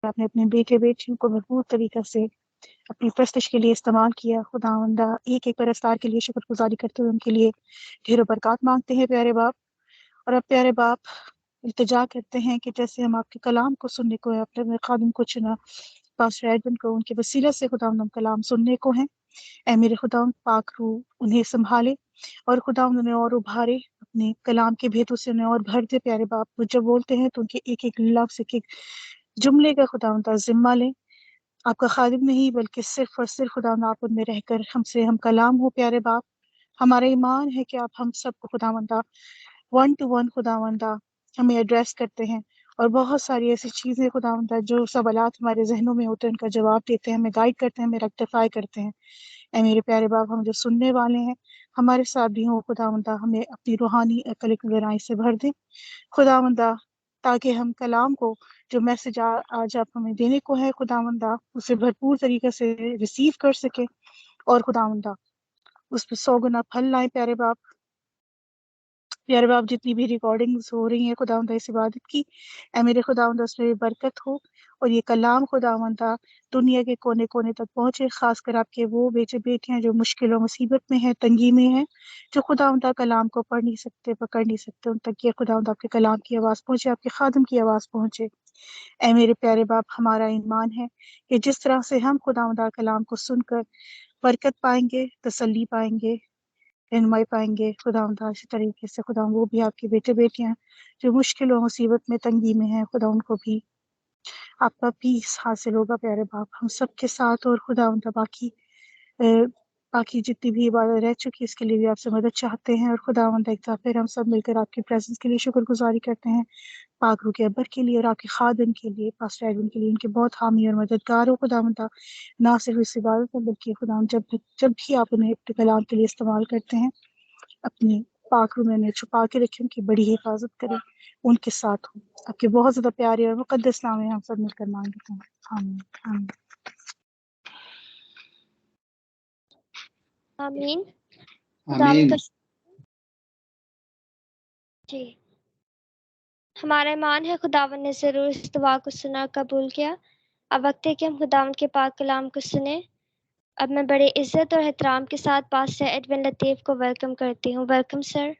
आपने अपने बेटे बेटियों को भरपूर तरीक़ा से अपनी परस्तिश के लिए इस्तेमाल किया। खुदावंदा एक एक परस्तार के लिए शुक्रगुजारी करते हुए उनके लिए ढेरों बरकत मांगते हैं प्यारे बाप। और अब प्यारे बाप इल्तिजा करते हैं कि जैसे हम आपके कलाम को सुनने को है, अपने खादिम को चुना पास्टर एडविन को, उनके वसीला से खुदावंद हम कलाम सुनने को हैं। ऐ मेरे खुदावंद पाक रूह उन्हें संभाले और खुदावंद उन्हें और उभारे, अपने कलाम के भेदों से उन्हें और भर दे प्यारे बाप। वो जब बोलते हैं तो उनके एक एक लफ्ज़ एक एक जुमले का खुदावंद ज़िम्मा लें। आपका खादिम नहीं बल्कि सिर्फ और सिर्फ खुदावंद आप उनमें रहकर हमसे हम कलाम हो प्यारे बाप। हमारा ईमान है कि आप हम सबको खुदावंदा वन टू वन खुदावंदा हमें एड्रेस करते हैं और बहुत सारी ऐसी चीज़ें खुदावंदा जो सवालात हमारे जहनों में होते हैं उनका जवाब देते हैं, हमें गाइड करते हैं, हमें रेक्टिफाई करते हैं। ऐ मेरे प्यारे बाप, हम जो सुनने वाले हैं हमारे साथ भी हो खुदावंदा, हमें अपनी रूहानी अकल की गहराई से भर दे खुदावंदा, ताकि हम कलाम को जो मैसेज आज आप हमें देने को है खुदावंदा उसे भरपूर तरीके से रिसीव कर सके और खुदावंदा उस पर 100 गुना फल लाए प्यारे बाप। प्यारे बाप, जितनी भी रिकॉर्डिंग्स हो रही हैं खुदावंदा इस इबादत की, ऐ मेरे खुदावंदा उसमें बरकत हो और ये कलाम खुदावंदा दुनिया के कोने कोने तक पहुँचे, खासकर आपके वो बेटे बेटियां जो मुश्किल और मुसीबत में हैं, तंगी में हैं, जो खुदावंदा कलाम को पढ़ नहीं सकते, पकड़ नहीं सकते, उन तक ये खुदावंदा आपके कलाम की आवाज़ पहुँचे, आपके खादिम की आवाज़ पहुँचे। ऐ मेरे प्यारे बाप, हमारा ईमान है कि जिस तरह से हम खुदावंदा कलाम को सुनकर बरकत पाएंगे, तसल्ली पाएंगे, रहनुमाई पाएंगे खुदावंदा, इसी तरीके से खुदा वो भी आपके बेटे बेटियां जो मुश्किल और मुसीबत में तंगी में हैं, खुदा उनको भी आपका पीस हासिल होगा प्यारे बाप हम सबके साथ। और खुदावंदा बाकी जितनी भी इबादत रह चुकी है इसके लिए भी आपसे मदद चाहते हैं। और खुदावंदा एक बार फिर हम सब मिलकर आपकी प्रेजेंस के लिए शुक्रगुजारी करते हैं, पाक रूह के अब्बर के लिए और आपके खादिम के लिए, पास्टर एडविन के लिए, उनके बहुत हामी और मददगार हो खुदावंदा। ना सिर्फ इस इबादत में बल्कि खुदा जब भी आप उन्हें अपने कलाम के लिए इस्तेमाल करते हैं, अपने पाक रूह में उन्हें छुपा के रखें, उनकी बड़ी हिफाजत करें, उनके साथ हो। आपके बहुत ज़्यादा प्यारे और मुकद्दस नाम में हम सब मिलकर मांगते हैं, आमीन आमीन। आमीन। आमीन। जी, हमारा ईमान है खुदावन ने ज़रूर इस दुआ को सुना और कबूल किया। अब वक्त है कि हम खुदावन के पाक कलाम को सुने। अब मैं बड़े इज्जत और एहतराम के साथ पास्टर एडविन लतीफ़ को वेलकम करती हूँ। Welcome sir.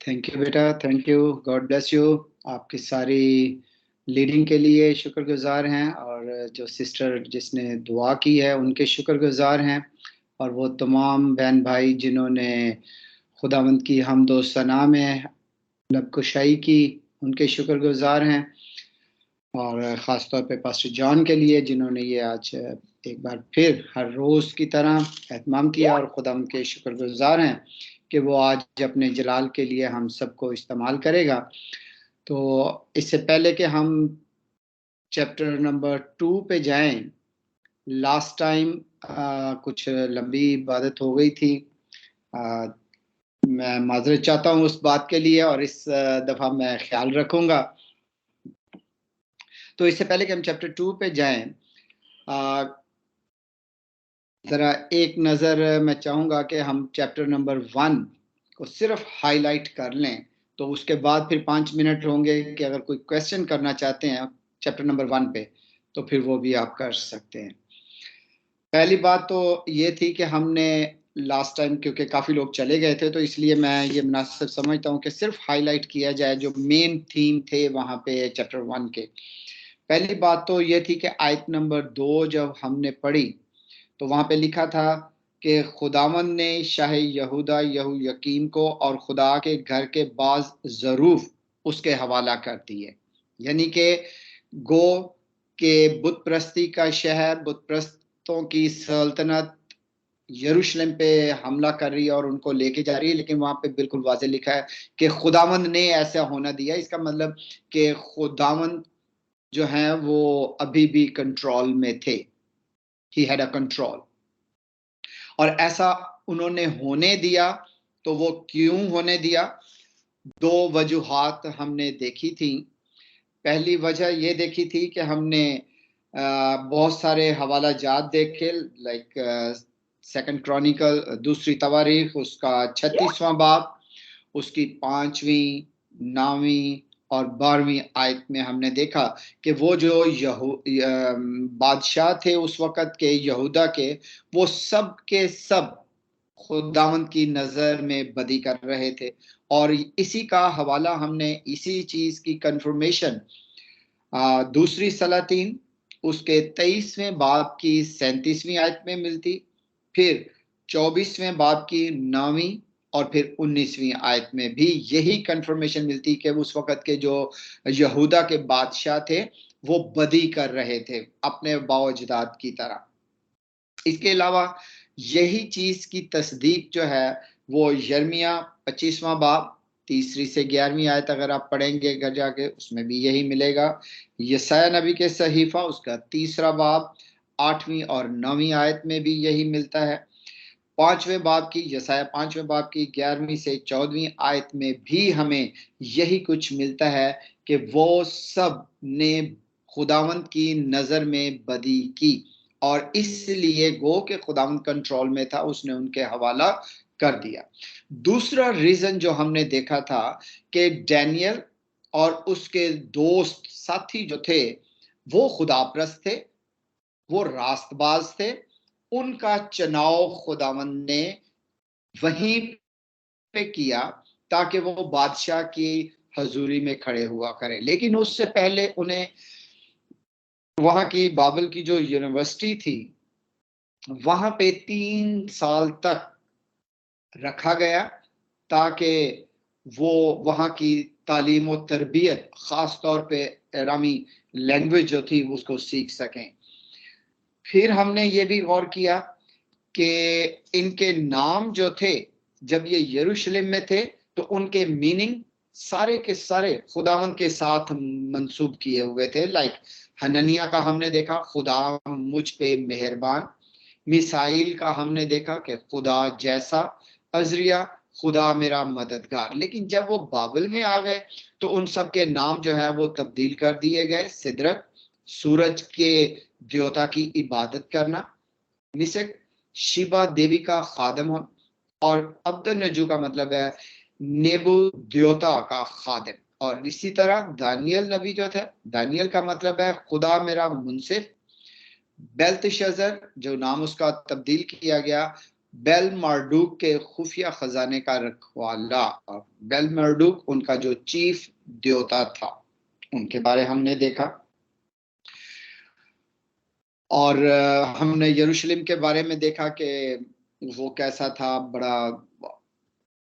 थैंक यू बेटा, thank you, God bless you. आपकी सारी लीडिंग के लिए शुक्रगुजार हैं और जो सिस्टर जिसने दुआ की है उनके शुक्रगुजार हैं और वो तमाम बहन भाई जिन्होंने खुदावंद की हमदो सना में लबकुशाई की उनके शुक्रगुजार हैं और ख़ास तौर पे पास्टर जॉन के लिए जिन्होंने ये आज एक बार फिर हर रोज़ की तरह एहतमाम किया और खुदावंद के शुक्रगुजार हैं कि वो आज अपने जलाल के लिए हम सबको इस्तेमाल करेगा। तो इससे पहले कि हम चैप्टर नंबर 2 पे जाएं, लास्ट टाइम कुछ लंबी इबादत हो गई थी। मैं माजरत चाहता हूँ उस बात के लिए और इस दफ़ा मैं ख्याल रखूँगा। तो इससे पहले कि हम चैप्टर 2 पे जाएं, ज़रा एक नज़र मैं चाहूँगा कि हम चैप्टर नंबर 1 को सिर्फ हाईलाइट कर लें, तो उसके बाद फिर 5 मिनट होंगे कि अगर कोई क्वेश्चन करना चाहते हैं चैप्टर नंबर 1 पे तो फिर वो भी आप कर सकते हैं। पहली बात तो ये थी कि हमने लास्ट टाइम क्योंकि काफ़ी लोग चले गए थे तो इसलिए मैं ये मुनासिब समझता हूँ कि सिर्फ हाईलाइट किया जाए जो मेन थीम थे वहाँ पे चैप्टर 1 के। पहली बात तो ये थी कि आयत नंबर 2 जब हमने पढ़ी तो वहाँ पे लिखा था कि खुदावन ने शाह यहूदा यहू यकीन को और खुदा के घर के बाज ज़रूफ उसके हवाला कर दिए, यानी कि गो के बुत प्रस्ती का शहर, बुत प्रस्तों की सल्तनत यरूशलेम पे हमला कर रही है और उनको लेके जा रही है, लेकिन वहाँ पे बिल्कुल वाज़े लिखा है कि खुदावंद ने ऐसा होना दिया। इसका मतलब कि खुदावंद जो है वो अभी भी कंट्रोल में थे, ही हैड अ कंट्रोल, और ऐसा उन्होंने होने दिया। तो वो क्यों होने दिया? 2 वजूहात हमने देखी थी। पहली वजह ये देखी थी कि हमने बहुत सारे हवाला जात देखे, लाइक सेकंड क्रॉनिकल, दूसरी तवारीख उसका 36वां बाब, उसकी 5वीं, 9वीं और 12वीं आयत में हमने देखा कि वो जो बादशाह थे उस वक़्त के यहूदा के, वो सब के सब खुदावंद की नज़र में बदी कर रहे थे। और इसी का हवाला हमने, इसी चीज़ की कंफर्मेशन दूसरी सलातीन उसके 23वें बाब की 37वीं आयत में मिलती, फिर 24वें बाब की 9वीं और फिर 19वीं आयत में भी यही कंफर्मेशन मिलती कि उस वक़्त के जो यहूदा के बादशाह थे वो बदी कर रहे थे अपने बाओ-अजदाद की तरह। इसके अलावा यही चीज़ की तस्दीक जो है वो यिर्मयाह 25वां बाब 3 से 11वीं आयत अगर आप पढ़ेंगे घर जाके, उसमें भी यही मिलेगा। यशायाह नबी के सहीफा उसका 3रा बाब 8वीं और 9वीं आयत में भी यही मिलता है। 5वें बाब की, यशायाह 5वें बाब की 11वीं से 14वीं आयत में भी हमें यही कुछ मिलता है कि वो सब ने खुदावंद की नज़र में बदी की और इसलिए गो के खुदावंद कंट्रोल में था, उसने उनके हवाला कर दिया। दूसरा रीजन जो हमने देखा था कि डैनियल और उसके दोस्त साथी जो थे वो खुदाप्रस्त थे, वो रास्तबाज थे, उनका चुनाव खुदावंद ने वहीं पे किया ताकि वो बादशाह की हजूरी में खड़े हुआ करें। लेकिन उससे पहले उन्हें वहां की बाबल की जो यूनिवर्सिटी थी वहां पे 3 साल तक रखा गया ताकि वो वहां की तालीम और तरबियत, खास तौर पे अरामी लैंग्वेज जो थी उसको सीख सकें। फिर हमने ये भी गौर किया कि इनके नाम जो थे जब ये यरूशलेम में थे तो उनके मीनिंग सारे के सारे खुदावंद के साथ मंसूब किए हुए थे। लाइक हननिया का हमने देखा खुदा मुझ पे मेहरबान, मिसाइल का हमने देखा कि खुदा जैसा, अजरिया खुदा मेरा मददगार। लेकिन जब वो बाबल में आ गए तो उन सब के नाम जो है वो तब्दील कर दिए गए। सिदरक सूरज के देवता की इबादत करना, मिसक शिबा देवी का खादम हो, और अब्दुल नजू का मतलब है नेबू देवता का खादिम। और इसी तरह दानियल नबी जो था, दानियल का मतलब है खुदा मेरा मुंसिफ। बेल्तशज़र जो नाम उसका तब्दील किया गया, बेल मार्डूक के खुफिया खजाने का रखवाला, और बेल मार्डूक उनका जो चीफ देवता था, उनके बारे हमने देखा। और हमने यरूशलेम के बारे में देखा कि वो कैसा था, बड़ा,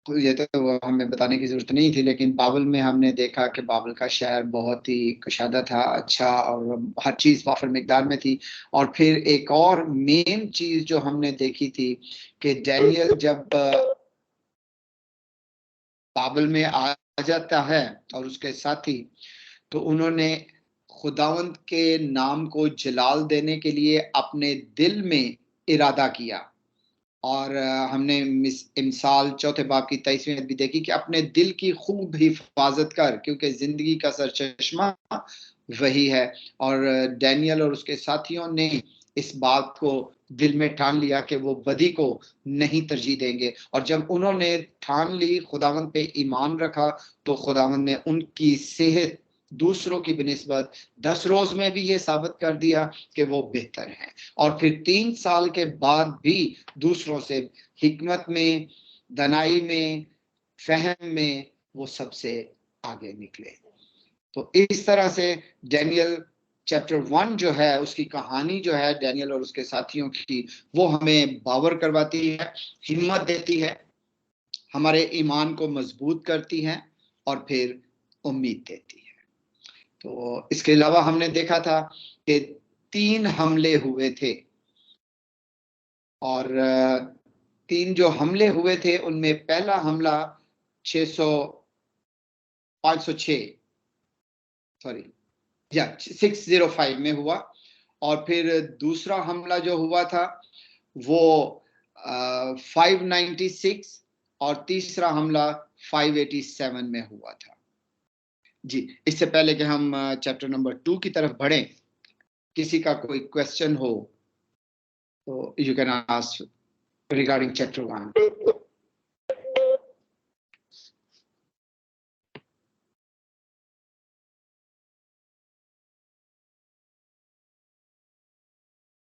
ये तो वो हमें बताने की जरूरत नहीं थी। लेकिन बाबल में हमने देखा कि बाबल का शहर बहुत ही कुशादा था, अच्छा, और हर चीज़ वाफर मिकदार में थी। और फिर एक और मेन चीज़ जो हमने देखी थी कि डैनियल जब बाबल में आ जाता है और उसके साथी, तो उन्होंने खुदावंद के नाम को जलाल देने के लिए अपने दिल में इरादा किया। और हमने इमसाल 4 बाब की 23वीं भी देखी कि अपने दिल की खूब हिफाजत कर, क्योंकि जिंदगी का सरचश्मा वही है। और डैनियल और उसके साथियों ने इस बात को दिल में ठान लिया कि वो बदी को नहीं तरजीह देंगे। और जब उन्होंने ठान ली, खुदावंद पे ईमान रखा, तो खुदावंद ने उनकी सेहत दूसरों की बिनिस्बत 10 रोज में भी ये साबित कर दिया कि वो बेहतर है। और फिर 3 साल के बाद भी दूसरों से हिकमत में, दनाई में, फहम में वो सबसे आगे निकले। तो इस तरह से डैनियल चैप्टर 1 जो है, उसकी कहानी जो है डैनियल और उसके साथियों की, वो हमें बावर करवाती है, हिम्मत देती है, हमारे ईमान को मजबूत करती है और फिर उम्मीद देती है। तो इसके अलावा हमने देखा था कि 3 हमले हुए थे, और 3 जो हमले हुए थे उनमें पहला हमला 605 में हुआ। और फिर दूसरा हमला जो हुआ था वो 596, और तीसरा हमला 587 में हुआ था। जी, इससे पहले कि हम चैप्टर नंबर 2 की तरफ बढ़ें, किसी का कोई क्वेश्चन हो तो you can ask regarding chapter 1।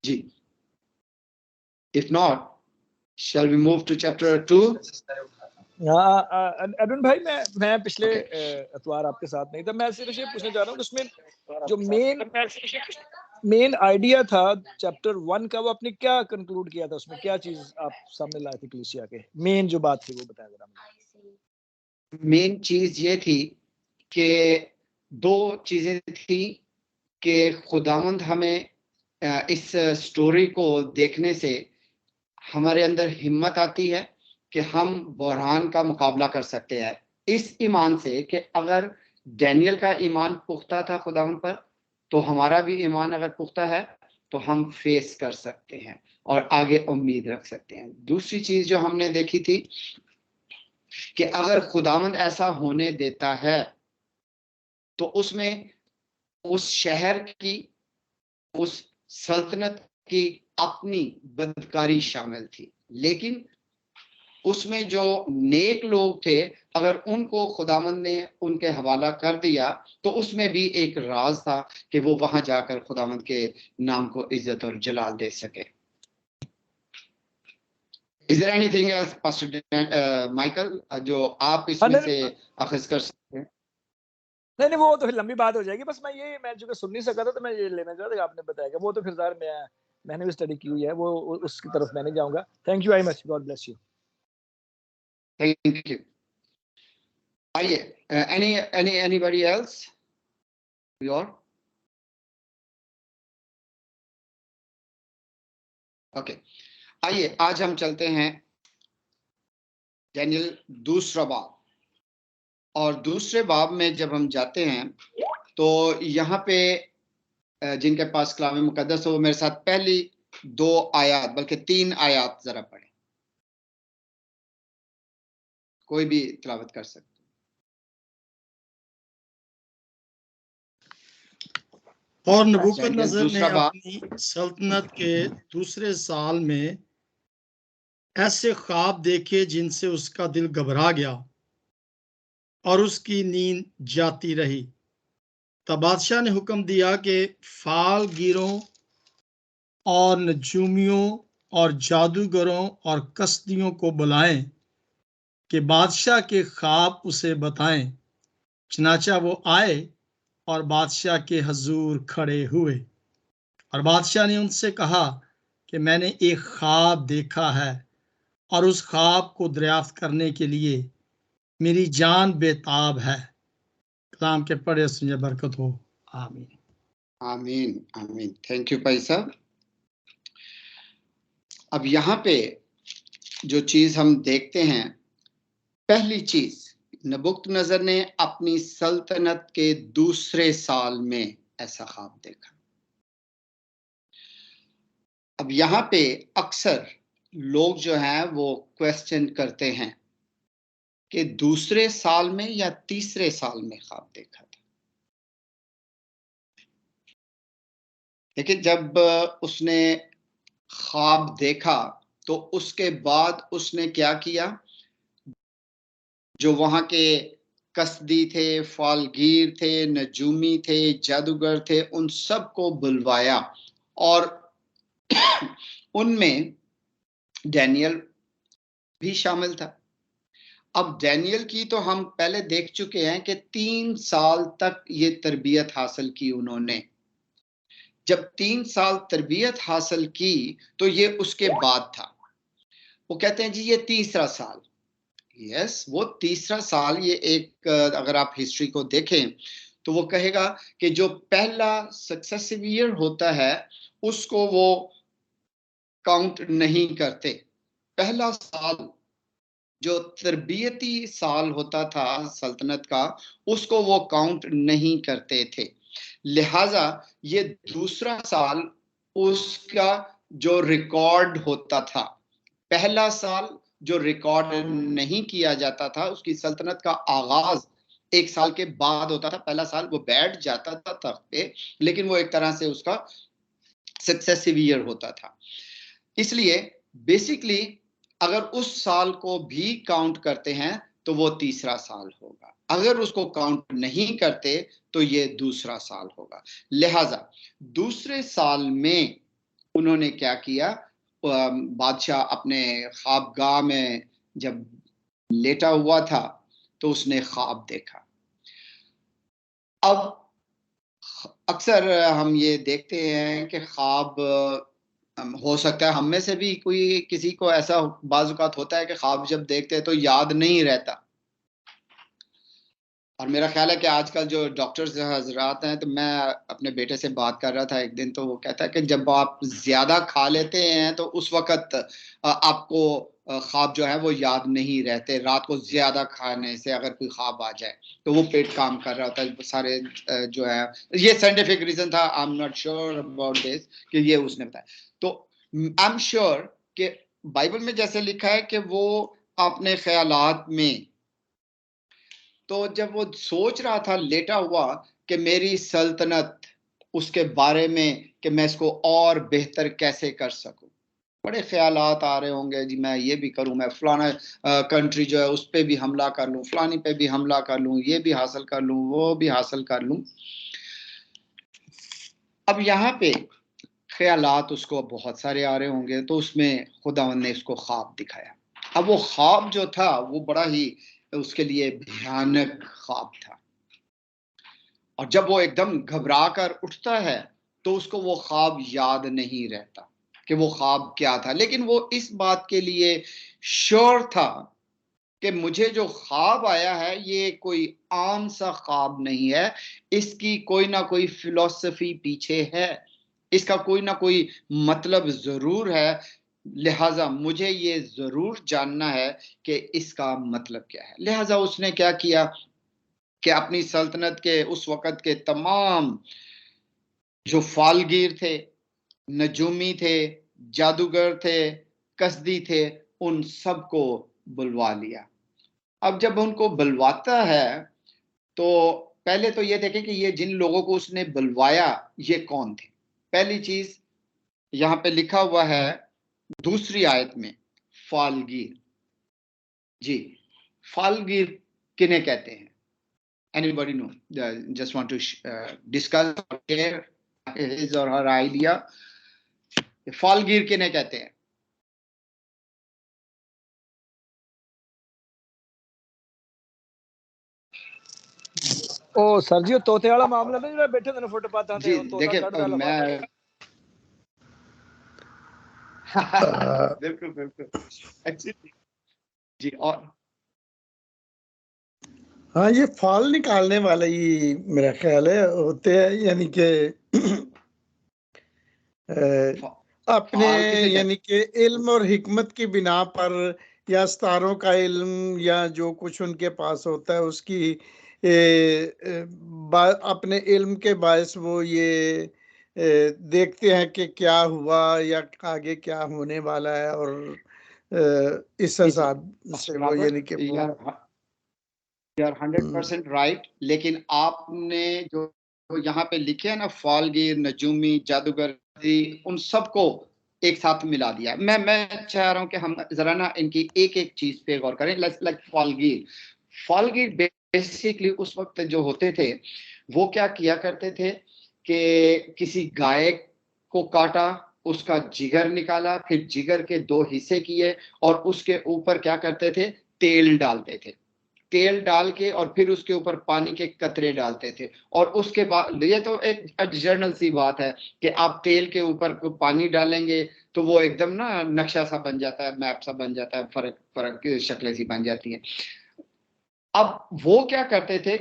जी, if not shall we move to chapter 2? Arun भाई, मैं पिछले अतवार आपके साथ नहीं था। मैं सिर्फ ये पूछना चाह रहा हूँ उसमें जो मेन आइडिया था चैप्टर 1 का, वो आपने क्या कंक्लूड किया था, उसमें क्या चीज आप सामने लाए थे कलीसिया के, मेन जो बात थी वो बताया जरा मुझे। मेन चीज ये थी कि दो चीजें थी कि खुदावंद हमें इस स्टोरी को देखने से हमारे अंदर हिम्मत आती है कि हम बहरान का मुकाबला कर सकते हैं इस ईमान से कि अगर डैनियल का ईमान पुख्ता था खुदावंद पर, तो हमारा भी ईमान अगर पुख्ता है तो हम फेस कर सकते हैं और आगे उम्मीद रख सकते हैं। दूसरी चीज जो हमने देखी थी कि अगर खुदावंद ऐसा होने देता है तो उसमें उस शहर की, उस सल्तनत की अपनी बदकारी शामिल थी, लेकिन उसमें जो नेक लोग थे अगर उनको खुदावंद ने उनके हवाला कर दिया तो उसमें भी एक राज था कि वो वहां जाकर खुदावंद के नाम को इज्जत और जलाल दे सके। Is there anything else, Pastor Michael, जो आप इसमें से अखज़ कर सकते हैं? नहीं, वो तो फिर लंबी बात हो जाएगी। बस मैं जो सुन नहीं सका था तो मैं ये लेना चाहता था, आपने बताया कि वो तो फिर मैंने भी स्टडी की हुई है, वो उसकी तरफ मैं नहीं जाऊंगा। Thank you very much, God bless you. Thank you. आइए, anybody else? ओके, आइए आज हम चलते हैं डैनियल दूसरा बाब, और दूसरे बाब में जब हम जाते हैं तो यहाँ पे जिनके पास कलाम मुकद्दस हो वो मेरे साथ पहली 2 आयत बल्कि 3 आयत जरा पढ़े। कोई भी तिलावत कर सकते। और नबूकदनेस्सर ने अपनी सल्तनत के दूसरे साल में ऐसे ख्वाब देखे जिनसे उसका दिल घबरा गया और उसकी नींद जाती रही। तब बादशाह ने हुक्म दिया कि फालगीरों और नजूमियों और जादूगरों और कसदियों को बुलाएं कि बादशाह के ख्वाब उसे बताएं। चनाचा वो आए और बादशाह के हजूर खड़े हुए, और बादशाह ने उनसे कहा कि मैंने एक ख्वाब देखा है और उस ख्वाब को दरियाफ्त करने के लिए मेरी जान बेताब है। कलाम के पढ़े सुने बरकत हो। आमीन आमीन आमीन। थैंक यू भाई साहब। अब यहाँ पे जो चीज हम देखते हैं, पहली चीज, नबूकदनेस्सर ने अपनी सल्तनत के दूसरे साल में ऐसा ख्वाब देखा। अब यहाँ पे अक्सर लोग जो हैं वो क्वेश्चन करते हैं कि दूसरे साल में या तीसरे साल में ख्वाब देखा था। लेकिन जब उसने ख्वाब देखा तो उसके बाद उसने क्या किया, जो वहां के कसदी थे, फालगीर थे, नजूमी थे, जादूगर थे, उन सब को बुलवाया और उनमें डैनियल भी शामिल था। अब डैनियल की तो हम पहले देख चुके हैं कि 3 साल तक ये तरबियत हासिल की उन्होंने। जब 3 साल तरबियत हासिल की तो ये उसके बाद था। वो कहते हैं जी ये तीसरा साल। यस, वो तीसरा साल, ये एक अगर आप हिस्ट्री को देखें तो वो कहेगा कि जो पहला सक्सेसिव ईयर होता है उसको वो काउंट नहीं करते। पहला साल जो तरबियती साल होता था सल्तनत का, उसको वो काउंट नहीं करते थे। लिहाजा ये दूसरा साल उसका जो रिकॉर्ड होता था, पहला साल जो रिकॉर्ड नहीं किया जाता था, उसकी सल्तनत का आगाज 1 साल के बाद होता था। पहला साल वो बैठ जाता था तख्त पे, लेकिन वो एक तरह से उसका सक्सेसिव ईयर होता था। इसलिए बेसिकली अगर उस साल को भी काउंट करते हैं तो वो तीसरा साल होगा, अगर उसको काउंट नहीं करते तो ये दूसरा साल होगा। लिहाजा दूसरे साल में उन्होंने क्या किया, बादशाह अपने ख्वाबगाह में जब लेटा हुआ था तो उसने ख्वाब देखा। अब अक्सर हम ये देखते हैं कि ख्वाब, हो सकता है हम में से भी कोई किसी को ऐसा बाज़ औक़ात होता है कि ख्वाब जब देखते हैं तो याद नहीं रहता। और मेरा ख्याल है कि आजकल जो डॉक्टर्स हज़रात हैं, तो मैं अपने बेटे से बात कर रहा था एक दिन, तो वो कहता है कि जब आप ज़्यादा खा लेते हैं तो उस वक़्त आपको ख्वाब जो है वो याद नहीं रहते। रात को ज़्यादा खाने से अगर कोई ख्वाब आ जाए तो वो पेट काम कर रहा होता है, सारे जो है, ये साइंटिफिक रीज़न था, I am not sure about this, कि ये उसने बताया। तो आई एम श्योर कि बाइबल में जैसे लिखा है कि वो अपने ख़यालात में, तो जब वो सोच रहा था लेटा हुआ कि मेरी सल्तनत, उसके बारे में कि मैं इसको और बेहतर कैसे कर सकूं, बड़े ख्यालात आ रहे होंगे, जी मैं ये भी करूं, मैं फलाना कंट्री जो है उस पे भी हमला कर लूं, फलानी पे भी हमला कर लूं, ये भी हासिल कर लूं, वो भी हासिल कर लूं। अब यहाँ पे ख्यालात उसको बहुत सारे आ रहे होंगे, तो उसमें खुदावंद ने इसको ख्वाब दिखाया। अब वो ख्वाब जो था वो बड़ा ही उसके लिए भयानक ख्वाब था, और जब वो एकदम घबरा कर उठता है तो उसको वो ख्वाब याद नहीं रहता कि वो ख्वाब क्या था, लेकिन वो इस बात के लिए श्योर था कि मुझे जो ख्वाब आया है ये कोई आम सा ख्वाब नहीं है, इसकी कोई ना कोई फिलॉसफी पीछे है, इसका कोई ना कोई मतलब जरूर है, लिहाजा मुझे ये जरूर जानना है कि इसका मतलब क्या है। लिहाजा उसने क्या किया कि अपनी सल्तनत के उस वक़्त के तमाम जो फालगीर थे, नजूमी थे, जादूगर थे, कसदी थे, उन सबको बुलवा लिया। अब जब उनको बुलवाता है तो पहले तो ये देखें कि ये जिन लोगों को उसने बुलवाया ये कौन थे। पहली चीज यहाँ पे लिखा हुआ है दूसरी आयत में, फालगीर। जी, फालगीर किन्हें कहते हैं? Anybody know? Just want to discuss or share his or her idea. फालगीर किन्हें कहते हैं? ओ सर जी, तोते वाला मामला ना, जो बैठे थे फुटपाथ पे, जी तोता देखिए, चढ़ रहा है, मैं बिल्कुल बिल्कुल एक्चुअली जी। और हाँ, ये फाल निकालने वाले ही मेरा ख्याल है होते हैं, यानी कि अपने यानी कि इल्म और हिकमत की बिना पर, या सितारों का इल्म या जो कुछ उनके पास होता है उसकी अपने इल्म के बायस वो ये देखते हैं कि क्या हुआ या आगे क्या होने वाला है, और इस हिसाब से वो यानी कि यार 100% राइट। लेकिन आपने जो यहाँ पे लिखे है ना, फालगीर, नजूमी, जादूगर, उन सबको एक साथ मिला दिया। मैं चाह रहा हूँ कि हम जरा ना इनकी एक एक चीज पे गौर करें। लाइक फालगीर बेसिकली उस वक्त जो होते थे वो क्या किया करते थे कि किसी गाय को काटा, उसका जिगर निकाला, फिर जिगर के 2 हिस्से किए और उसके ऊपर क्या करते थे, तेल डालते थे। तेल डाल के और फिर उसके ऊपर पानी के कतरे डालते थे, और उसके बाद, ये तो एक जनरल सी बात है कि आप तेल के ऊपर पानी डालेंगे तो वो एकदम ना नक्शा सा बन जाता है, मैप सा बन जाता है, फर्क फर्क शक्लें सी बन जाती हैं। अब वो क्या करते थे,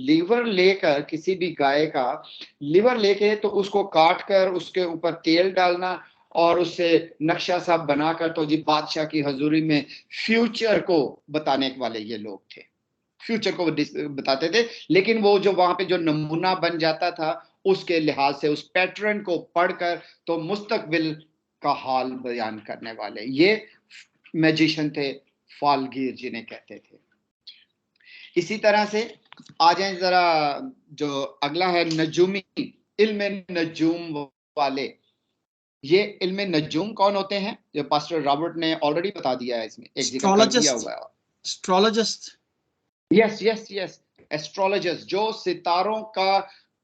लीवर लेकर, किसी भी गाय का लीवर लेके तो उसको काट कर उसके ऊपर तेल डालना और उससे नक्शा सा बनाकर, तो जी बादशाह की हजूरी में फ्यूचर को बताने वाले ये लोग थे, फ्यूचर को बताते थे। लेकिन वो जो वहां पे जो नमूना बन जाता था उसके लिहाज से, उस पैटर्न को पढ़कर तो मुस्तकबिल का हाल बयान करने वाले ये मैजिशियन थे, फालगीर जिन्हें कहते थे। इसी तरह से आ जाए जरा, जो अगला है नजूमी, इल्म नजूम वाले। ये इल्म नजूम कौन होते हैं? जो पास्टर रॉबर्ट ने ऑलरेडी बता दिया है, इसमें एक जगह कर दिया हुआ है। Astrologist, yes yes yes, astrologers, जो सितारों का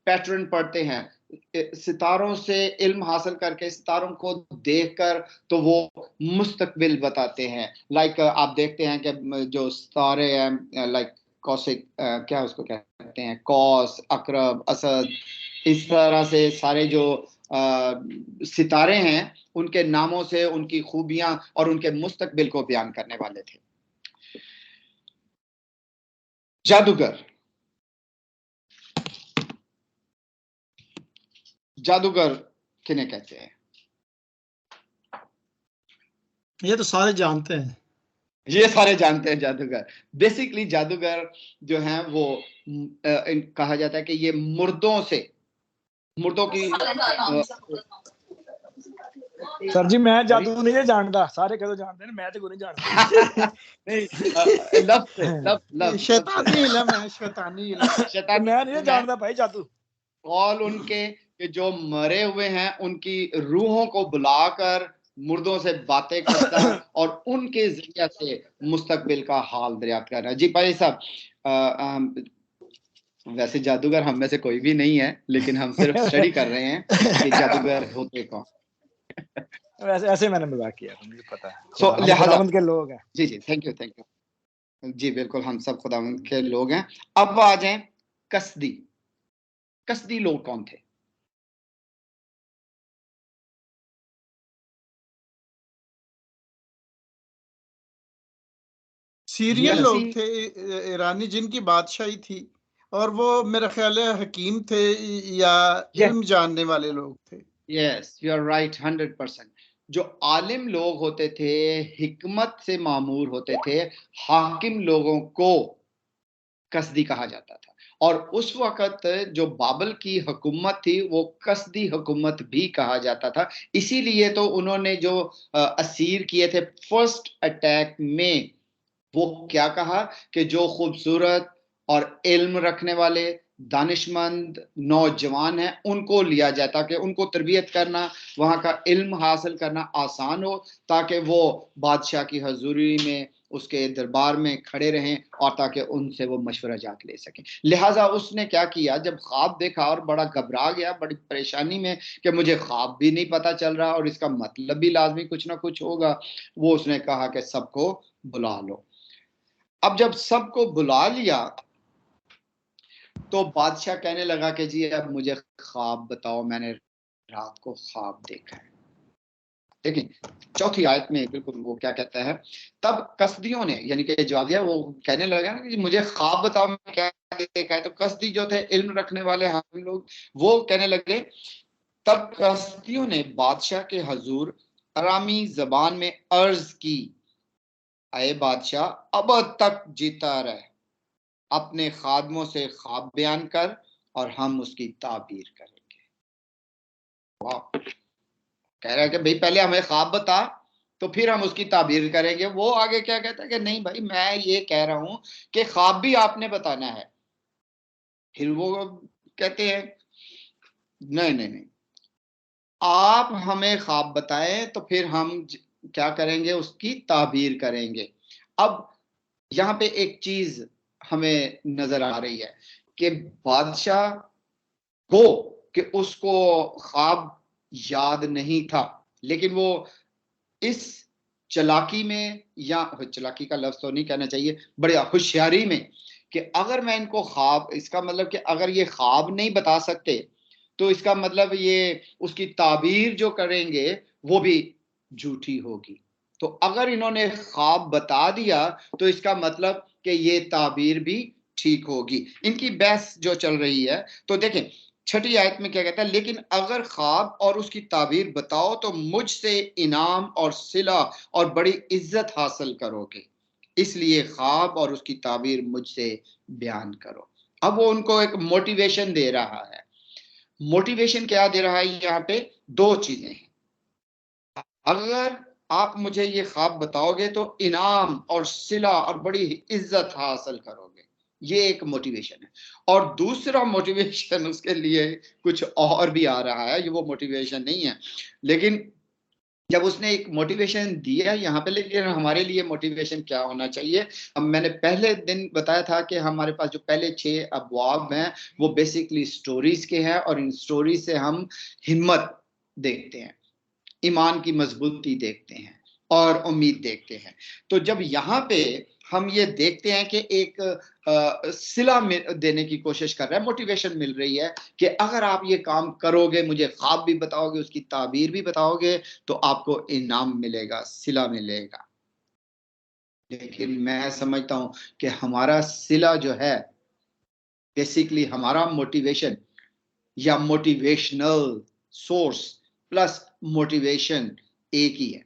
पैटर्न पढ़ते हैं, सितारों से इल्म हासिल करके, सितारों को देखकर तो वो मुस्तकबिल बताते हैं। लाइक आप देखते हैं कि जो सितारे हैं, लाइक कौशिक, क्या उसको कहते हैं, कौस, अकरब, असद, इस तरह से सारे जो सितारे हैं उनके नामों से उनकी खूबियां और उनके मुस्तकबिल को बयान करने वाले थे। जादूगर, जादूगर किन्हें कहते हैं? ये तो सारे जानते हैं, ये सारे जानते हैं जादूगर। बेसिकली जादूगर जो हैं वो कहा जाता है कि ये मुर्दों की सर जी मैं जादू नहीं जानता, सारे कदों जानते हैं, मैं तो कोई नहीं जानता। नहीं, लफ्ज़ शैतानी इल्म है, शैतानी इल्म। मैं नहीं जानता भाई जादू। कौल उनके कि जो मरे हुए हैं उनकी रूहों को बुलाकर मुर्दों से बातें करता और उनके जरिए से मुस्तकबिल का हाल दरियाफ्त करना। जी भाई साहब, वैसे जादूगर हम में से कोई भी नहीं है, लेकिन हम सिर्फ स्टडी कर रहे हैं कि जादूगर होते कौन। वैसे ऐसे मैंने मजाक किया, मुझे पता है। So, खुदावंद के लोग हैं। जी जी, थैंक यू जी, बिल्कुल हम सब खुदावंद के लोग हैं। अब आ जाएं कसदी। कसदी लोग कौन थे? सीरियन लोग थे, ईरानी जिनकी बादशाही थी, और वो मेरा ख्याल है हकीम थे या इल्म जानने वाले लोग थे। Yes, you are right 100%। जो आलिम लोग होते थे, हिकमत से मामूर होते थे, हाकिम लोगों को कसदी कहा जाता था। और उस वक्त जो बाबल की हुकूमत थी वो कसदी हुकूमत भी कहा जाता था। इसीलिए तो उन्होंने जो असीर किए थे फर्स्ट अटैक में, वो क्या कहा कि जो खूबसूरत और इल्म रखने वाले दानिशमंद नौजवान हैं उनको लिया जाए, ताकि उनको तरबियत करना, वहाँ का इल्म हासिल करना आसान हो, ताकि वो बादशाह की हजूरी में, उसके दरबार में खड़े रहें और ताकि उनसे वो मशवरा जात ले सकें। लिहाजा उसने क्या किया, जब ख्वाब देखा और बड़ा घबरा गया, बड़ी परेशानी में कि मुझे ख्वाब भी नहीं पता चल रहा और इसका मतलब भी लाजमी कुछ ना कुछ होगा, वो उसने कहा कि सबको बुला लो। अब जब सबको बुला लिया तो बादशाह कहने लगा कि जी अब मुझे ख्वाब बताओ, मैंने रात को ख्वाब देखा है। देखिए चौथी आयत में बिल्कुल वो क्या कहता है, तब कसदियों ने, यानी कि जवाब दिया, वो कहने लगा ना कि मुझे ख्वाब बताओ मैं क्या देखा है। तो कसदी जो थे इल्म रखने वाले हाकिम लोग, वो कहने लगे, तब कसदियों ने बादशाह के हजूर अरामी जबान में अर्ज की, अये बादशाह अब तक जीता रहे, अपने खादमों से ख्वाब बयान कर और हम उसकी ताबीर करेंगे। वाह, कह रहा है कि भाई पहले हमें ख्वाब बता तो फिर हम उसकी ताबीर करेंगे। वो आगे क्या कहता है कि नहीं भाई, मैं ये कह रहा हूं कि ख्वाब भी आपने बताना है। फिर वो कहते हैं नहीं नहीं नहीं, आप हमें ख्वाब बताएं तो फिर हम क्या करेंगे, उसकी ताबीर करेंगे। अब यहाँ पे एक चीज हमें नजर आ रही है कि बादशाह को कि उसको ख्वाब याद नहीं था, लेकिन वो इस चालाकी में, या चालाकी का लफ्ज तो नहीं कहना चाहिए, बड़ी होशियारी में, कि अगर मैं इनको ख्वाब, इसका मतलब कि अगर ये ख्वाब नहीं बता सकते तो इसका मतलब ये उसकी ताबीर जो करेंगे वो भी झूठी होगी। तो अगर इन्होंने ख्वाब बता दिया तो इसका मतलब कि ये ताबीर भी ठीक होगी। इनकी बहस जो चल रही है, तो देखें छठी आयत में क्या कहता है, लेकिन अगर ख्वाब और उसकी ताबीर बताओ तो मुझसे इनाम और सिला और बड़ी इज्जत हासिल करोगे, इसलिए ख्वाब और उसकी ताबीर मुझसे बयान करो। अब वो उनको एक मोटिवेशन दे रहा है। मोटिवेशन क्या दे रहा है यहाँ पे? दो चीजें हैं। अगर आप मुझे ये ख्वाब बताओगे तो इनाम और सिला और बड़ी इज्जत हासिल करोगे, ये एक मोटिवेशन है। और दूसरा मोटिवेशन उसके लिए कुछ और भी आ रहा है, ये वो मोटिवेशन नहीं है, लेकिन जब उसने एक मोटिवेशन दिया यहाँ पे, लेकिन हमारे लिए मोटिवेशन क्या होना चाहिए? अब मैंने पहले दिन बताया था कि हमारे पास जो पहले 6 अबवाब हैं वो बेसिकली स्टोरीज के हैं, और इन स्टोरीज से हम हिम्मत देखते हैं, ईमान की मजबूती देखते हैं और उम्मीद देखते हैं। तो जब यहाँ पे हम ये देखते हैं कि एक सिला देने की कोशिश कर रहा है, मोटिवेशन मिल रही है कि अगर आप ये काम करोगे, मुझे ख्वाब भी बताओगे, उसकी ताबीर भी बताओगे, तो आपको इनाम मिलेगा, सिला मिलेगा। लेकिन मैं समझता हूं कि हमारा सिला जो है, बेसिकली हमारा मोटिवेशन या मोटिवेशनल सोर्स प्लस मोटिवेशन एक ही है।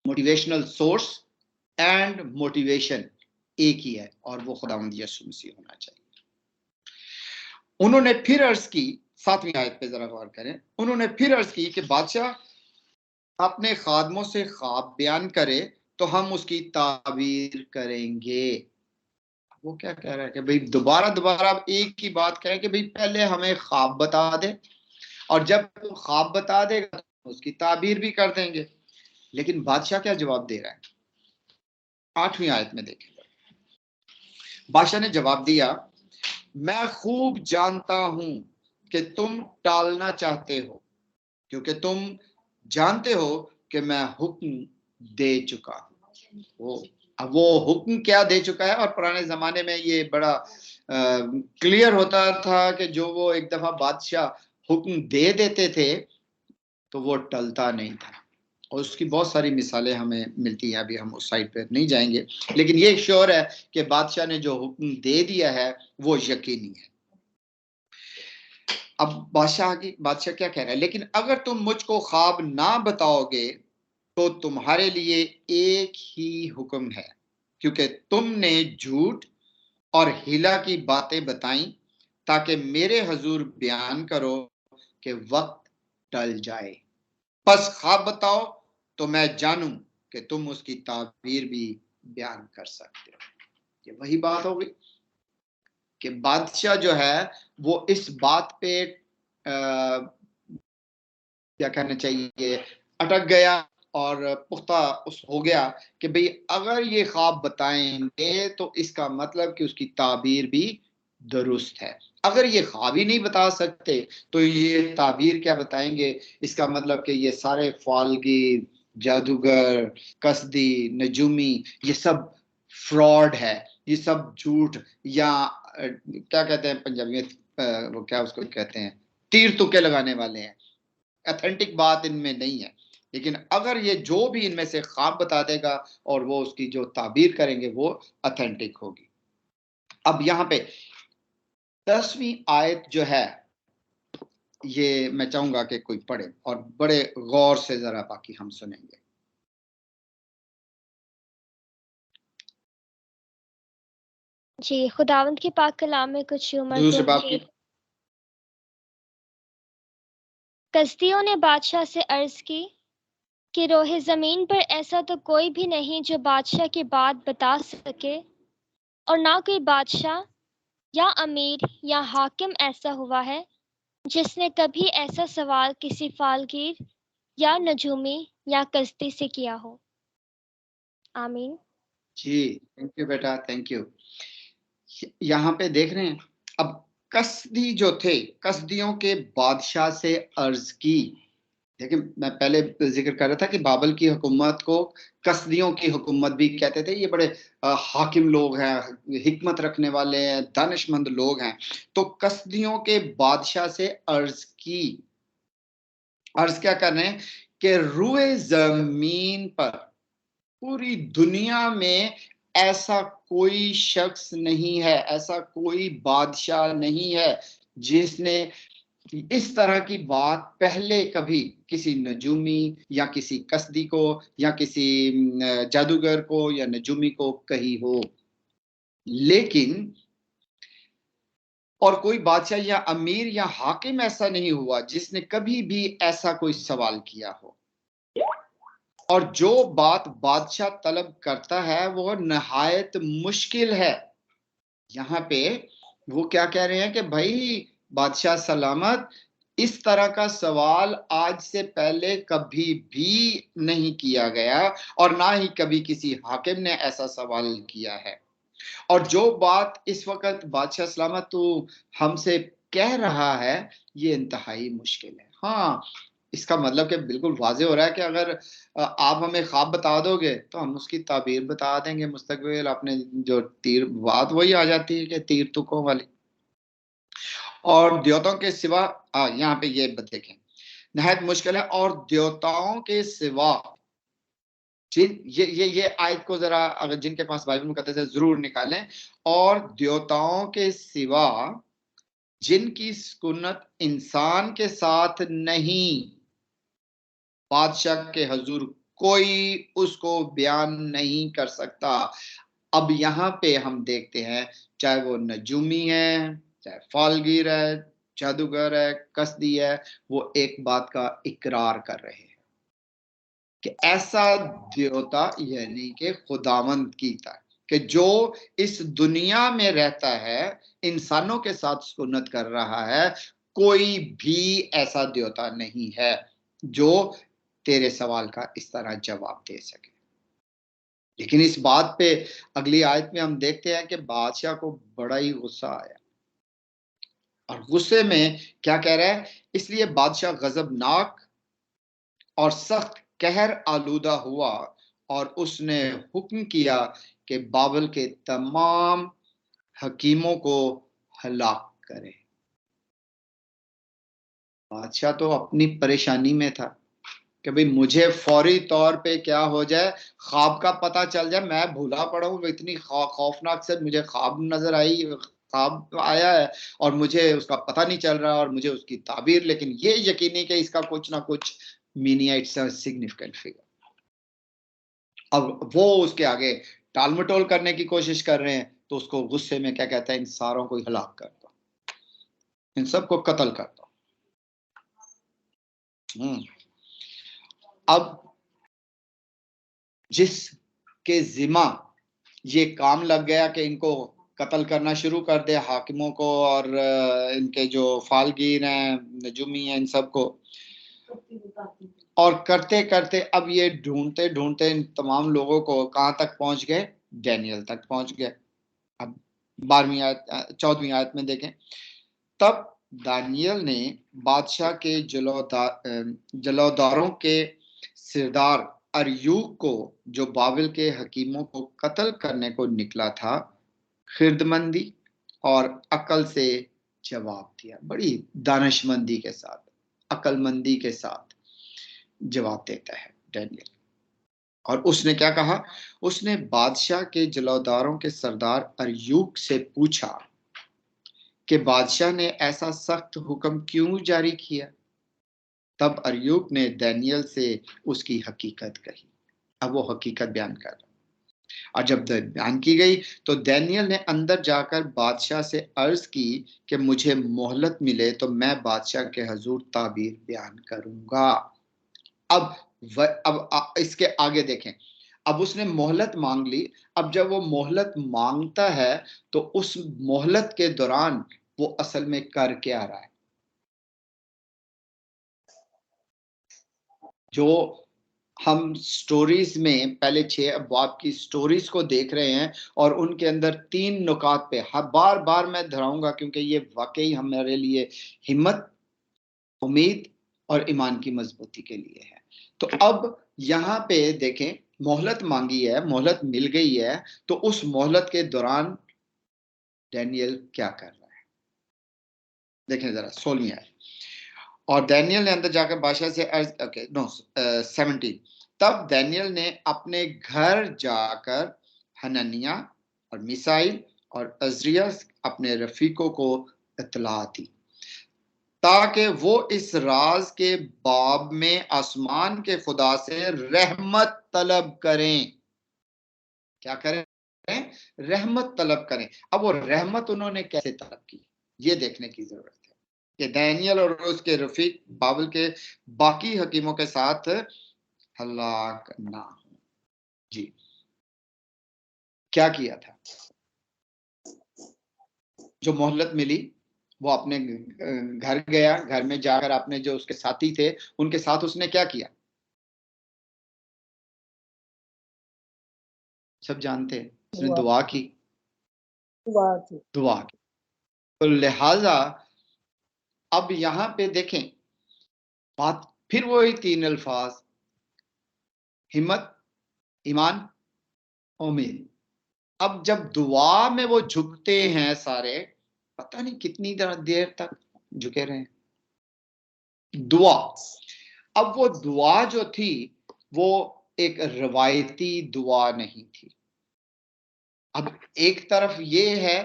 मोटिवेशनल सोर्स एंड मोटिवेशन एक ही है, और वो खुदावंद यीशु मसीह होना चाहिए। उन्होंने फिर अर्ज की, 7वीं आयत पे जरा गौर करें, उन्होंने फिर अर्ज की कि बादशाह अपने खादमों से ख्वाब बयान करे तो हम उसकी ताबीर करेंगे। वो क्या कह रहा है कि भाई दोबारा दोबारा एक ही बात कह रहे हैं कि भाई पहले हमें ख्वाब बता दे, और जब वो ख्वाब बता देगा तो उसकी ताबीर भी कर देंगे। लेकिन बादशाह क्या जवाब दे रहा है? 8वीं आयत में देखें, बादशाह ने जवाब दिया, मैं खूब जानता हूं कि तुम टालना चाहते हो, क्योंकि तुम जानते हो कि मैं हुक्म दे चुका हूं। अब वो हुक्म क्या दे चुका है? और पुराने जमाने में ये बड़ा क्लियर होता था कि जो वो एक दफा बादशाह हुक्म दे देते थे तो वो टलता नहीं था, और उसकी बहुत सारी मिसालें हमें मिलती हैं। अभी हम उस साइड पे नहीं जाएंगे, लेकिन ये श्योर है कि बादशाह ने जो हुक्म दे दिया है वो यकीनी है। अब बादशाह क्या कह रहा है? लेकिन अगर तुम मुझको ख्वाब ना बताओगे तो तुम्हारे लिए एक ही हुक्म है, क्योंकि तुमने झूठ और हिला की बातें बताई ताकि मेरे हजूर बयान करो कि वक्त टल जाए। बस ख्वाब बताओ तो मैं जानूं कि तुम उसकी ताबीर भी बयान कर सकते हो। ये वही बात हो गई कि बादशाह जो है वो इस बात पे क्या कहना चाहिए, अटक गया और पुख्ता उस हो गया कि भाई अगर ये ख्वाब बताएंगे तो इसका मतलब कि उसकी ताबीर भी दुरुस्त है। अगर ये ख्वाब ही नहीं बता सकते तो ये ताबीर क्या बताएंगे? इसका मतलब कि ये सारे फालगी, जादूगर, कसदी, नजूमी, ये सब फ्रॉड है, ये सब झूठ, या क्या कहते हैं पंजाबी में, वो क्या उसको कहते हैं, तीर तुके लगाने वाले हैं। ऑथेंटिक बात इनमें नहीं है। लेकिन अगर ये जो भी इनमें से ख्वाब बता देगा और वो उसकी जो ताबीर करेंगे वो ऑथेंटिक होगी। अब यहाँ पे 10वीं आयत जो है ये मैं चाहूंगा कि कोई पढ़े और बड़े गौर से जरा, बाकी हम सुनेंगे। जी, खुदावंद के पाक कलाम में कुछ यूं दूसरे बाप मरकूब की कसदियों ने बादशाह से अर्ज की कि रोहे जमीन पर ऐसा तो कोई भी नहीं जो बादशाह की बात बता सके, और ना कोई बादशाह या अमीर या हाकिम ऐसा हुआ है जिसने कभी ऐसा सवाल किसी फालगीर या नजूमी या कसदी से किया हो। आमीन। जी, थैंक यू बेटा, थैंक यू। यहाँ पे देख रहे हैं, अब कसदी जो थे, कसदियों के बादशाह से अर्ज की। देखिए मैं पहले जिक्र कर रहा था कि बाबल की हुकूमत को कसदियों की हुकूमत भी कहते थे। ये बड़े हाकिम लोग हैं, हिकमत रखने वाले हैं, दानिशमंद लोग हैं। तो कसदियों के बादशाह से अर्ज की, अर्ज क्या कर रहे हैं कि रूए जमीन पर, पूरी दुनिया में ऐसा कोई शख्स नहीं है, ऐसा कोई बादशाह नहीं है जिसने इस तरह की बात पहले कभी किसी नजूमी या किसी कसदी को या किसी जादूगर को या नजूमी को कही हो। लेकिन और कोई बादशाह या अमीर या हाकिम ऐसा नहीं हुआ जिसने कभी भी ऐसा कोई सवाल किया हो। और जो बात बादशाह तलब करता है वो नहायत मुश्किल है। यहाँ पे वो क्या कह रहे हैं कि भाई बादशाह सलामत, इस तरह का सवाल आज से पहले कभी भी नहीं किया गया और ना ही कभी किसी हाकिम ने ऐसा सवाल किया है। और जो बात इस वक्त बादशाह सलामत तो हमसे कह रहा है, ये इंतहाई मुश्किल है। हाँ, इसका मतलब कि बिल्कुल वाज़ेह हो रहा है कि अगर आप हमें ख्वाब बता दोगे तो हम उसकी ताबीर बता देंगे मुस्तकबिल। आपने जो तीर बात वही आ जाती है कि तीर तुकों वाली। और देवताओं के सिवा यहाँ पे ये देखें, नहायत मुश्किल है। और देवताओं के सिवा जिन ये आयत को जरा अगर जिनके पास बाइबल मुकद्दस है जरूर निकालें। और देवताओं के सिवा जिनकी सुन्नत इंसान के साथ नहीं, बादशाह के हजूर कोई उसको बयान नहीं कर सकता। अब यहाँ पे हम देखते हैं, चाहे वो नजूमी है, चाहे फालगीर है, जादूगर है, कसदी है, वो एक बात का इकरार कर रहे हैं कि ऐसा देवता यानी कि खुदावंद की था कि जो इस दुनिया में रहता है, इंसानों के साथ सुन्नत कर रहा है, कोई भी ऐसा देवता नहीं है जो तेरे सवाल का इस तरह जवाब दे सके। लेकिन इस बात पे अगली आयत में हम देखते हैं कि बादशाह को बड़ा ही गुस्सा आया और गुस्से में क्या कह रहा है, इसलिए बादशाह गजबनाक और सख्त कहर आलूदा हुआ और उसने हुक्म किया कि बाबल के तमाम हकीमों को हलाक करे। बादशाह तो अपनी परेशानी में था कि भाई मुझे फौरी तौर पे क्या हो जाए, ख्वाब का पता चल जाए, मैं भूला पड़ा हूँ। इतनी खौफनाक से मुझे ख्वाब नजर आई, ख्वाब आया है और मुझे उसका पता नहीं चल रहा और मुझे उसकी ताबीर, लेकिन ये यकीनी कि इसका कुछ ना कुछ meaning, it's a significant figure. अब वो उसके आगे टाल मटोल करने की कोशिश कर रहे हैं, तो उसको गुस्से में क्या कहता है, इन सारों को हलाक कर दो, इन सबको कत्ल कर दो। अब जिसके जिम्मा ये काम लग गया कि इनको कत्ल करना शुरू कर दे, हाकिमों को और इनके जो फालगीर हैं, नजूमी हैं, इन सबको, और करते करते अब ये ढूंढते ढूंढते इन तमाम लोगों को कहां तक पहुंच गए, डैनियल तक पहुंच गए। अब 12वीं आयत 14वीं आयत में देखें, तब दानियल ने बादशाह के जलौदारों के सिरदार अरयूक को, जो बाबिल के हकीमों को कत्ल करने को निकला था, खिरदमंदी और अकल से जवाब दिया। बड़ी दानिशमंदी के साथ, अकलमंदी के साथ जवाब देता है डैनियल। और उसने क्या कहा, उसने बादशाह के जलौदारों के सरदार अरयूक से पूछा कि बादशाह ने ऐसा सख्त हुक्म क्यों जारी किया। तब अरयूक ने डैनियल से उसकी हकीकत कही। अब वो हकीकत बयान कर रहा, और जब बयान की गई तो डैनियल ने अंदर जाकर बादशाह से अर्ज की कि मुझे मोहलत मिले तो मैं बादशाह के हजूर ताबीर बयान करूंगा। अब इसके आगे देखें, अब उसने मोहलत मांग ली। अब जब वो मोहलत मांगता है तो उस मोहलत के दौरान वो असल में कर क्या रहा है। जो हम स्टोरीज में पहले 6 अबवाब की स्टोरीज को देख रहे हैं और उनके अंदर 3 नुकात पे बार बार मैं दोहराऊंगा, क्योंकि ये वाकई हमारे लिए हिम्मत, उम्मीद और ईमान की मजबूती के लिए है। तो अब यहाँ पे देखें, मोहलत मांगी है, मोहलत मिल गई है, तो उस मोहलत के दौरान डैनियल क्या कर रहा है, देखें जरा 16वीं आयत। और डैनियल ने अंदर जाकर बादशाह से 17, तब डैनियल ने अपने घर जाकर हननिया और मिसाइल और अजरिया अपने रफीकों को इत्तला दी, ताकि वो इस राज के बाब में आसमान के खुदा से रहमत तलब करें। क्या करें, रहमत तलब करें। अब वो रहमत उन्होंने कैसे तलब की, ये देखने की जरूरत है कि डैनियल और उसके रफीक बाबिल के बाकी हकीमों के साथ हलाक ना हो। जी, क्या किया था, जो मोहलत मिली वो अपने घर गया, घर में जाकर अपने जो उसके साथी थे उनके साथ उसने क्या किया, सब जानते हैं, उसने दुआ की। तो लिहाजा अब यहां पे देखें बात फिर वही 3 अल्फाज, हिम्मत, ईमान, उम्मीद। अब जब दुआ में वो झुकते हैं सारे, पता नहीं कितनी देर तक झुके रहे दुआ। अब वो दुआ जो थी वो एक रवायती दुआ नहीं थी। अब एक तरफ ये है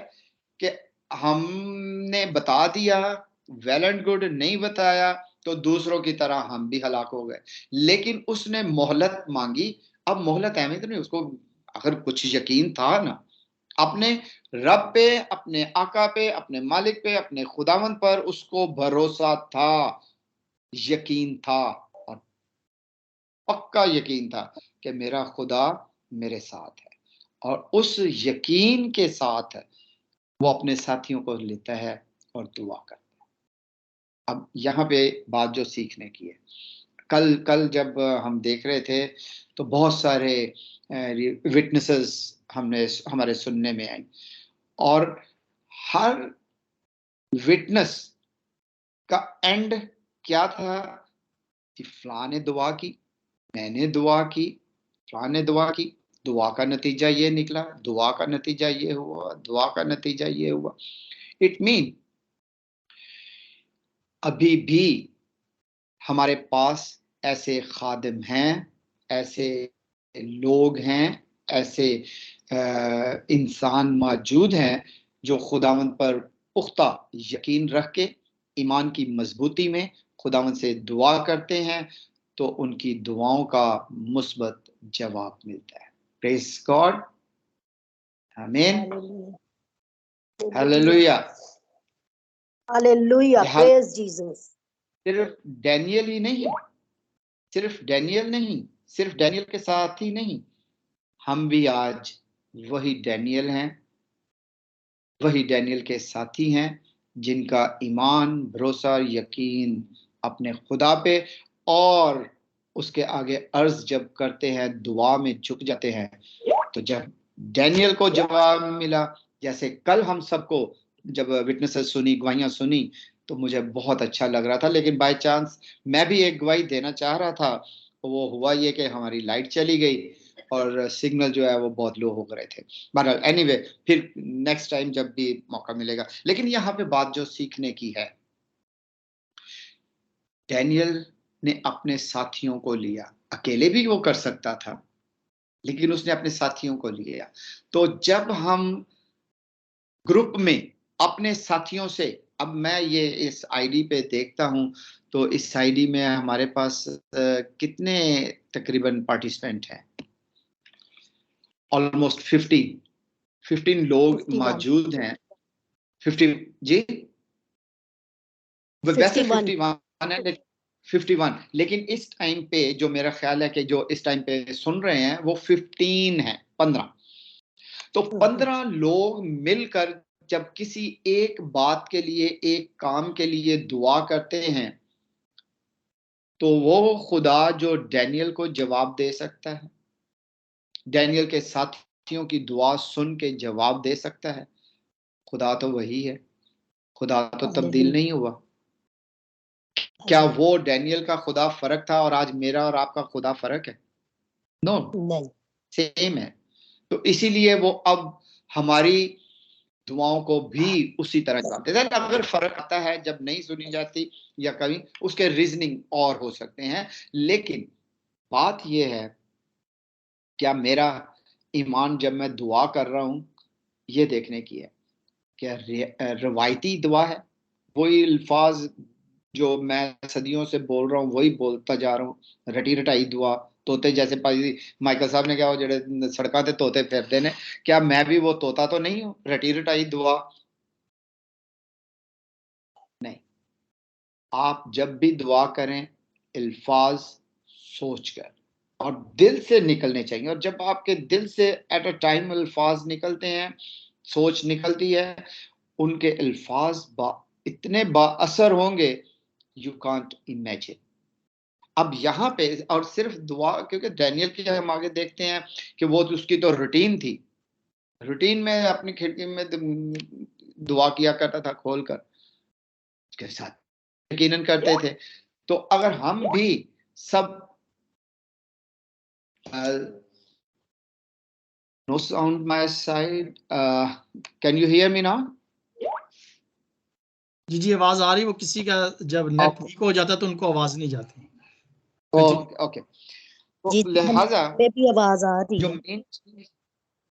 कि हमने बता दिया, वेल एंड गुड, नहीं बताया तो दूसरों की तरह हम भी हलाक हो गए। लेकिन उसने मोहलत मांगी। अब मोहलत अहमियत नहीं, उसको अगर कुछ यकीन था ना अपने रब पे, अपने आका पे, अपने मालिक पे, अपने खुदावंद पर, उसको भरोसा था, यकीन था, और पक्का यकीन था कि मेरा खुदा मेरे साथ है। और उस यकीन के साथ वो अपने साथियों को लेता है और दुआ करता है। अब यहाँ पे बात जो सीखने की है, कल जब हम देख रहे थे तो बहुत सारे विटनेसेस हमारे सुनने में आई, और हर विटनेस का एंड क्या था कि फलां ने दुआ की, मैंने दुआ की, फलां ने दुआ की, दुआ का नतीजा ये निकला, दुआ का नतीजा ये हुआ, दुआ का नतीजा ये हुआ। इट मीन अभी भी हमारे पास ऐसे खादिम हैं, ऐसे लोग हैं, ऐसे इंसान मौजूद हैं जो खुदावंद पर पुख्ता यकीन रख के ईमान की मजबूती में खुदावंद से दुआ करते हैं, तो उनकी दुआओं का मुस्बत जवाब मिलता है। प्रेज गॉड, आमीन, हालेलुया, हालेलुया, प्रेज जीसस। सिर्फ डैनियल ही नहीं, सिर्फ डैनियल नहीं, सिर्फ डैनियल के साथ ही नहीं, हम भी आज वही डैनियल हैं, वही डैनियल के साथी हैं जिनका ईमान, भरोसा, यकीन अपने खुदा पे और उसके आगे अर्ज जब करते हैं, दुआ में झुक जाते हैं। तो जब डैनियल को जवाब मिला, जैसे कल हम सबको जब विटनेसेस सुनी, गवाहियां सुनी, तो मुझे बहुत अच्छा लग रहा था। लेकिन बाय चांस मैं भी एक गवाही देना चाह रहा था, तो वो हुआ ये कि हमारी लाइट चली गई और सिग्नल जो है वो बहुत लो हो गए थे। बहरहाल एनीवे, फिर नेक्स्ट टाइम जब भी मौका मिलेगा। लेकिन यहाँ पे बात जो सीखने की है, डैनियल ने अपने साथियों को लिया, अकेले भी वो कर सकता था लेकिन उसने अपने साथियों को लिया। तो जब हम ग्रुप में अपने साथियों से, अब मैं ये इस आईडी पे देखता हूं तो इस आईडी में हमारे पास कितने तकरीबन पार्टिसिपेंट हैं, ऑलमोस्ट 15 लोग 51 मौजूद हैं। 50 जी, वैसे 51 है, 51, लेकिन इस टाइम पे जो मेरा ख्याल है कि जो इस टाइम पे सुन रहे हैं वो 15 है, 15। तो 15 लोग मिलकर जब किसी एक बात के लिए, एक काम के लिए दुआ करते हैं, तो वो खुदा जो डैनियल को जवाब दे सकता है, डैनियल के साथियों की दुआ सुन के जवाब दे सकता है, खुदा तो वही है, खुदा तो तब्दील नहीं हुआ। क्या वो डैनियल का खुदा फर्क था और आज मेरा और आपका खुदा फर्क है? नो, सेम है। तो इसीलिए वो अब हमारी दुआओं को भी उसी तरह जवाब देता है। अगर फर्क आता है जब नहीं सुनी जाती या कभी, उसके रीजनिंग और हो सकते हैं, लेकिन बात यह है क्या मेरा ईमान जब मैं दुआ कर रहा हूं, ये देखने की है क्या रवायती दुआ है, वही अल्फाज जो मैं सदियों से बोल रहा हूँ वही बोलता जा रहा हूँ, रटी रटाई दुआ, तोते जैसे भाई माइकल साहब ने क्या वो जड़े सड़कों ते तोते फिरते ने, क्या मैं भी वो तोता तो नहीं हूँ, रटी रटाई दुआ नहीं। आप जब भी दुआ करें अल्फाज सोचकर और दिल से निकलने चाहिए, और जब आपके दिल से एट अ टाइम अल्फाज निकलते हैं, सोच निकलती है, उनके अल्फाज इतने बाअसर होंगे, यू कांट इमेजिन। अब यहाँ पे और सिर्फ दुआ, क्योंकि डैनियल की हम आगे देखते हैं कि वो उसकी तो रूटीन थी, रूटीन में अपनी खिड़की में दुआ किया करता था खोलकर, उसके साथ यकीनन करते थे। तो अगर हम भी सब no sound my side, can you hear me now? जी जी आवाज आ रही, वो किसी का जब नेट वीक हो जाता है तो उनको आवाज नहीं जाती। ओके, तो लिहाजा भी आवाज आ रही जो है। Main,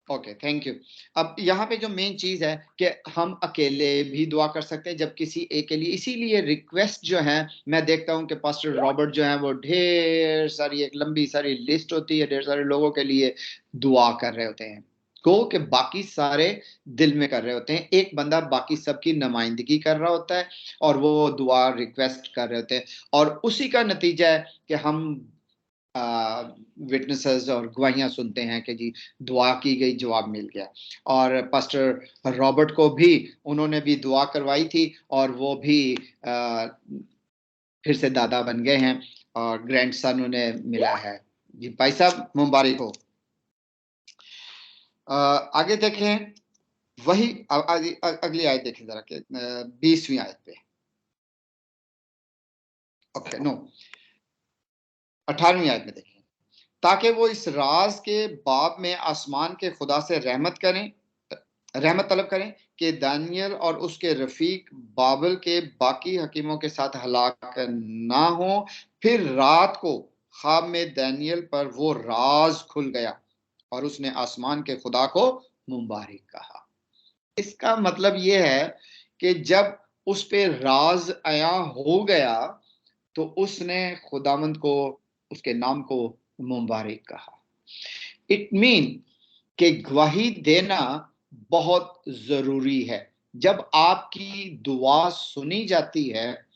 okay thank you. अब यहाँ पे जो मेन चीज है कि हम अकेले भी दुआ कर सकते हैं जब किसी एक के लिए, इसीलिए रिक्वेस्ट जो है मैं देखता हूँ कि पास्टर रॉबर्ट जो है वो ढेर सारी एक लंबी सारी लिस्ट होती है, ढेर सारे लोगों के लिए दुआ कर रहे होते हैं, को कि बाकी सारे दिल में कर रहे होते हैं, एक बंदा बाकी सबकी नुमाइंदगी कर रहा होता है और वो दुआ रिक्वेस्ट कर रहे होते हैं, और उसी का नतीजा है कि हम विटनेसेस और गवाहियां सुनते हैं कि जी दुआ की गई, जवाब मिल गया। और पास्टर रॉबर्ट को भी उन्होंने भी दुआ करवाई थी और वो भी फिर से दादा बन गए हैं और ग्रैंडसन उन्हें मिला है। जी भाई साहब मुबारक हो। आगे देखें, वही अगली आयत देखें जरा के 20वीं आयत पे, ओके नो 18वीं आयत में देखें, ताकि वो इस राज के बाब में आसमान के खुदा से रहमत तलब करें कि दानियल और उसके रफीक बाबल के बाकी हकीमों के साथ हलाक ना हो। फिर रात को ख्वाब में दानियल पर वो राज खुल गया और उसने आसमान के खुदा को मुबारक कहा। इसका मतलब ये है कि जब उस पे राज आया हो गया तो उसने खुदावंद को, उसके नाम को मुबारक कहा। इट मीन कि गवाही देना बहुत जरूरी है। जब आपकी दुआ सुनी जाती है,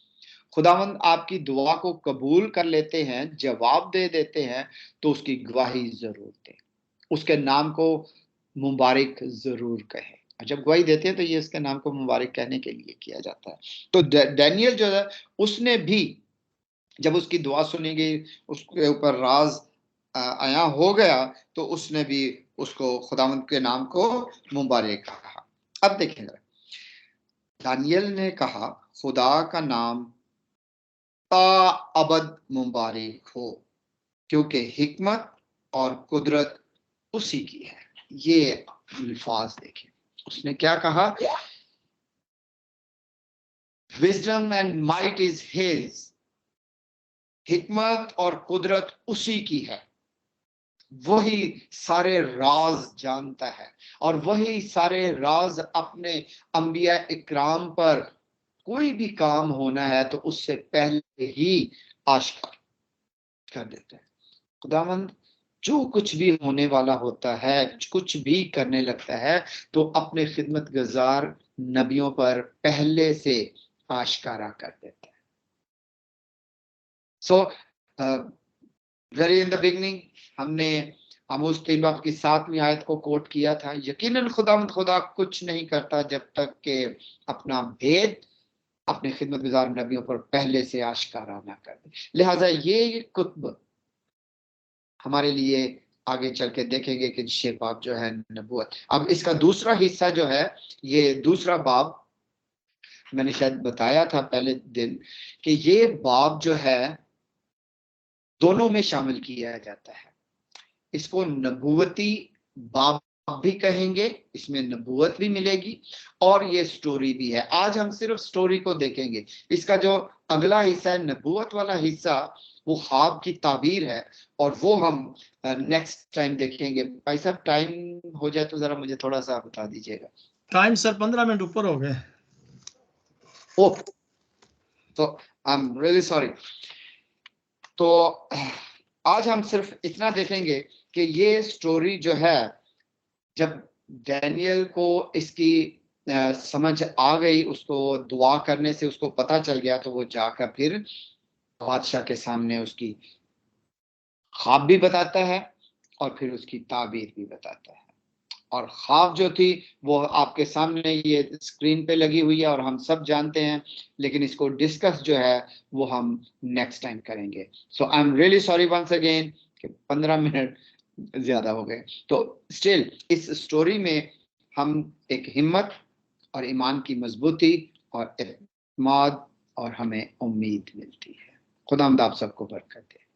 खुदावंद आपकी दुआ को कबूल कर लेते हैं, जवाब दे देते हैं, तो उसकी गवाही जरूर दें, उसके नाम को मुबारक जरूर कहें। जब गवाही देते हैं तो ये इसके नाम को मुबारक कहने के लिए किया जाता है। तो डैनियल जो है उसने भी जब उसकी दुआ सुनी गई, उसके ऊपर राज आया हो गया, तो उसने भी उसको खुदावंद के नाम को मुबारक कहा। अब देखें जरा, दानियल ने कहा खुदा का नाम ताअबद मुबारक हो, क्योंकि हिकमत और कुदरत उसी की है। ये अल्फाज देखें, उसने क्या कहा, wisdom and might is his, हिकमत और कुदरत उसी की है, वही सारे राज जानता है और वही सारे राज अपने अंबिया इकराम पर कोई भी काम होना है तो उससे पहले ही आश्कार कर देते हैं। खुदावंद जो कुछ भी होने वाला होता है, कुछ भी करने लगता है, तो अपने खिदमत गुजार नबियों पर पहले से आश्कारा कर देता है। So very in the beginning हमने आमोस 3 बाब की 7वीं आयत को कोट किया था, यकीनन खुदावंद खुदा कुछ नहीं करता जब तक कि अपना भेद अपने खिदमत गुजार नबियों पर पहले से आश्कारा ना कर दे। लिहाजा ये कुतब हमारे लिए आगे चल के देखेंगे कि 6 बाब जो है नबूवत। अब इसका दूसरा हिस्सा जो है, ये दूसरा बाब मैंने शायद बताया था पहले दिन कि ये बाब जो है दोनों में शामिल किया जाता है। इसको नबूवती बाब भी कहेंगे, इसमें नबूवत भी मिलेगी और ये स्टोरी भी है। आज हम सिर्फ स्टोरी को देखेंगे। इसका जो अगला हिस्सा है नबूवत वाला हिस्सा, वो ख्वाब की ताबीर है और वो हम नेक्स्ट टाइम देखेंगे। भाई साहब टाइम हो जाए तो जरा मुझे थोड़ा सा बता दीजिएगा। टाइम सर 15 मिनट ऊपर हो गए। ओ तो आई एम रियली सॉरी। तो आज हम सिर्फ इतना देखेंगे कि ये स्टोरी जो है, जब डैनियल को इसकी समझ आ गई, उसको दुआ करने से उसको पता चल गया, तो वो जाकर फिर बादशाह के सामने उसकी ख्वाब भी बताता है और फिर उसकी ताबीर भी बताता है। और ख्वाब जो थी वो आपके सामने ये स्क्रीन पे लगी हुई है और हम सब जानते हैं, लेकिन इसको डिस्कस जो है वो हम नेक्स्ट टाइम करेंगे। So I am really sorry once again कि 15 मिनट ज्यादा हो गए। तो स्टिल इस स्टोरी में हम एक हिम्मत और ईमान की मजबूती और इत्मीनान और हमें उम्मीद मिलती है। खुदा आप सबको बरकत दे।